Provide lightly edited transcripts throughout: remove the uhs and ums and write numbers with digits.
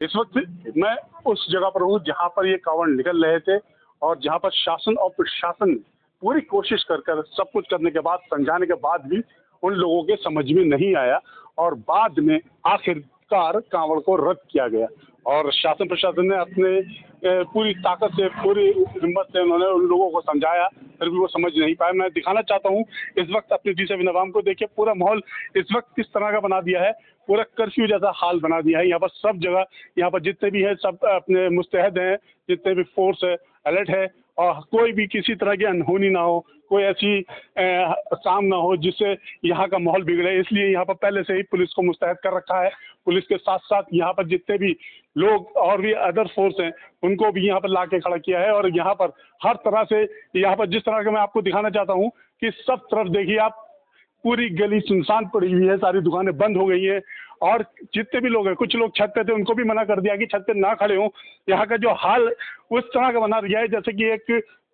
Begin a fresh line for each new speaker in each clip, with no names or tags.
इस वक्त मैं उस जगह पर हूँ जहाँ पर ये कांवड़ निकल रहे थे और जहाँ पर शासन और प्रशासन ने पूरी कोशिश कर सब कुछ करने के बाद, समझाने के बाद भी उन लोगों के समझ में नहीं आया और बाद में आखिरकार कांवड़ को रद्द किया गया। और शासन प्रशासन ने अपने पूरी ताकत से, पूरी हिम्मत से उन्होंने उन लोगों को समझाया, फिर भी वो समझ नहीं पाए। मैं दिखाना चाहता हूँ इस वक्त अपने D7 नवाम को, देखिए पूरा माहौल इस वक्त किस तरह का बना दिया है, पूरा कर्फ्यू जैसा हाल बना दिया है। यहाँ पर सब जगह, यहाँ पर जितने भी है सब अपने मुस्तैद हैं, जितने भी फोर्स है अलर्ट है और कोई भी किसी तरह की अनहोनी ना हो, कोई ऐसी काम ना हो जिससे यहाँ का माहौल बिगड़े। इसलिए यहाँ पर पहले से ही पुलिस को मुस्तैद कर रखा है। पुलिस के साथ साथ यहाँ पर जितने भी लोग और भी अदर फोर्स हैं उनको भी यहाँ पर ला के खड़ा किया है। और यहाँ पर हर तरह से, यहाँ पर जिस तरह का मैं आपको दिखाना चाहता हूँ कि सब तरफ देखिए आप, पूरी गली सुनसान पड़ी हुई है, सारी दुकानें बंद हो गई हैं और जितने भी लोग हैं, कुछ लोग छत पे थे उनको भी मना कर दिया कि छत पे ना खड़े हों। यहाँ का जो हाल उस तरह का बना दिया है जैसे कि एक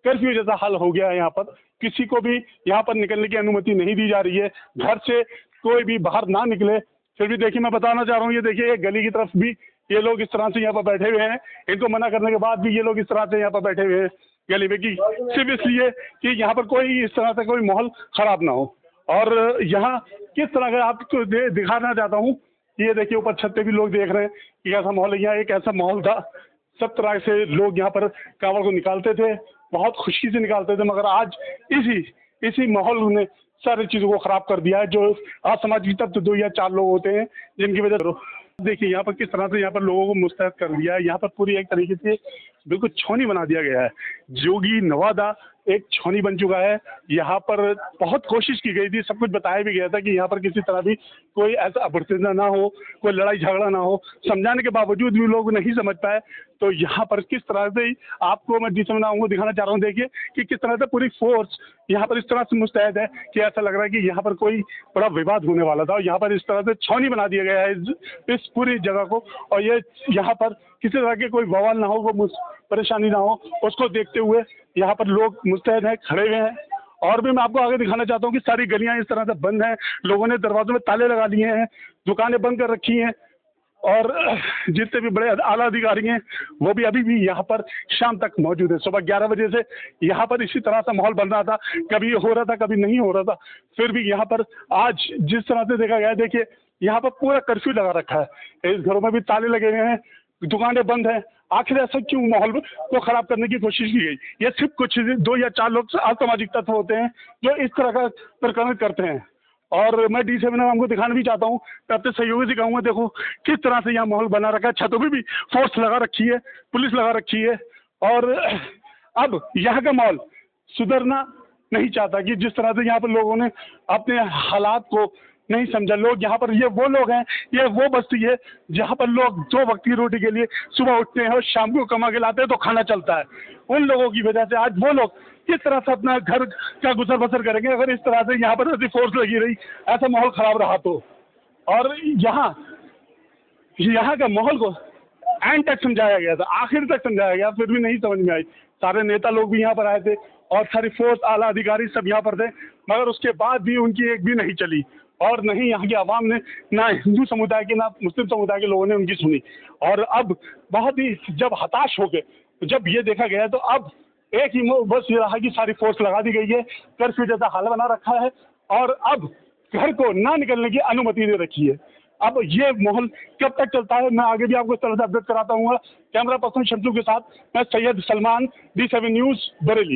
कर्फ्यू जैसा हाल हो गया है। यहाँ पर किसी को भी यहाँ पर निकलने की अनुमति नहीं दी जा रही है, घर से कोई भी बाहर ना निकले। फिर भी देखिए मैं बताना चाह रहा हूँ, ये देखिए एक गली की तरफ भी ये लोग इस तरह से यहाँ पर बैठे हुए हैं, इनको मना करने के बाद भी ये लोग इस तरह से यहाँ पर बैठे हुए हैं गली में, कि सिर्फ इसलिए कि यहाँ पर कोई इस तरह से कोई माहौल खराब ना हो। और यहाँ किस तरह का आपको दिखाना चाहता हूँ, ये देखिए ऊपर छत पे भी लोग देख रहे हैं कि ऐसा माहौल है। यहाँ एक ऐसा माहौल था, सब तरह से लोग यहाँ पर कांवड़ को निकालते थे, बहुत खुशी से निकालते थे, मगर आज इसी माहौल ने सारी चीज़ों को ख़राब कर दिया है। जो असामाजिक तत्व 2 या 4 लोग होते हैं जिनकी वजह से देखिए यहाँ पर किस तरह से यहाँ पर लोगों को मुस्तैद कर दिया है। यहाँ पर पूरी एक तरीके से बिल्कुल छौनी बना दिया गया है। जोगी नवादा एक छौनी बन चुका है। यहाँ पर बहुत कोशिश की गई थी, सब कुछ बताया भी गया था कि यहाँ पर किसी तरह भी कोई ऐसा अभद्रता ना हो, कोई लड़ाई झगड़ा ना हो। समझाने के बावजूद भी लोग नहीं समझ पाए। तो यहाँ पर किस तरह से आपको मैं D7 नवाम को दिखाना चाह रहा हूँ, देखिए कि किस तरह से पूरी फोर्स यहाँ पर इस तरह से मुस्तैद है कि ऐसा लग रहा है कि यहाँ पर कोई बड़ा विवाद होने वाला था। यहाँ पर इस तरह से छौनी बना दिया गया है इस पूरी जगह को, और ये यहाँ पर किसी तरह के कोई बवाल ना हो, वो परेशानी ना हो, उसको देखते हुए यहाँ पर लोग मुस्तैद हैं, खड़े हुए हैं। और भी मैं आपको आगे दिखाना चाहता हूँ कि सारी गलियाँ इस तरह से बंद हैं, लोगों ने दरवाजों में ताले लगा लिए हैं, दुकानें बंद कर रखी हैं और जितने भी बड़े आला अधिकारी हैं वो भी अभी भी यहाँ पर शाम तक मौजूद है। सुबह 11 बजे से यहाँ पर इसी तरह से माहौल बन रहा था, कभी हो रहा था कभी नहीं हो रहा था। फिर भी यहाँ पर आज जिस तरह से देखा गया है, देखिए यहाँ पर पूरा कर्फ्यू लगा रखा है, इस घरों में भी ताले लगे हुए हैं, दुकानें बंद हैं। आखिर ऐसा क्यों माहौल को खराब करने की कोशिश की गई? ये सिर्फ कुछ 2 या 4 लोग असामाजिक तत्व होते हैं जो इस तरह का प्रकरण करते हैं। और मैं D7 नवाम को दिखाना भी चाहता हूँ, मैं अपने सहयोगी से कहूँगा, देखो किस तरह से यहाँ माहौल बना रखा है। छतों पे भी फोर्स लगा रखी है, पुलिस लगा रखी है। और अब यहाँ का माहौल सुधरना नहीं चाहता कि जिस तरह से यहाँ पर लोगों ने अपने हालात को नहीं समझा। लोग यहाँ पर, ये वो लोग हैं, ये वो बस्ती है जहाँ पर लोग 2 वक्त की रोटी के लिए सुबह उठते हैं और शाम को कमा के लाते हैं तो खाना चलता है। उन लोगों की वजह से आज वो लोग किस तरह से अपना घर का गुजर बसर करेंगे अगर इस तरह से यहाँ पर ऐसी फोर्स लगी रही, ऐसा माहौल खराब रहा तो। और यहाँ का माहौल को एंड तक समझाया गया था, आखिर तक समझाया गया, फिर भी नहीं समझ में आई। सारे नेता लोग भी यहाँ पर आए थे और सारी फोर्स, आला अधिकारी सब यहाँ पर थे, मगर उसके बाद भी उनकी एक भी नहीं चली और नहीं यहाँ की आवाम ने, ना हिंदू समुदाय के ना मुस्लिम समुदाय के लोगों ने उनकी सुनी। और अब बहुत ही जब हताश हो गए, जब ये देखा गया तो अब एक ही बस ये रहा कि सारी फोर्स लगा दी गई है, कर्फ्यू जैसा हाल बना रखा है और अब घर को ना निकलने की अनुमति दे रखी है। अब ये माहौल कब तक चलता है, मैं आगे भी आपको इस तरह से अपडेट कराता हूँ। कैमरा पर्सन शंतु के साथ मैं सैयद सलमान, D7 न्यूज़, बरेली।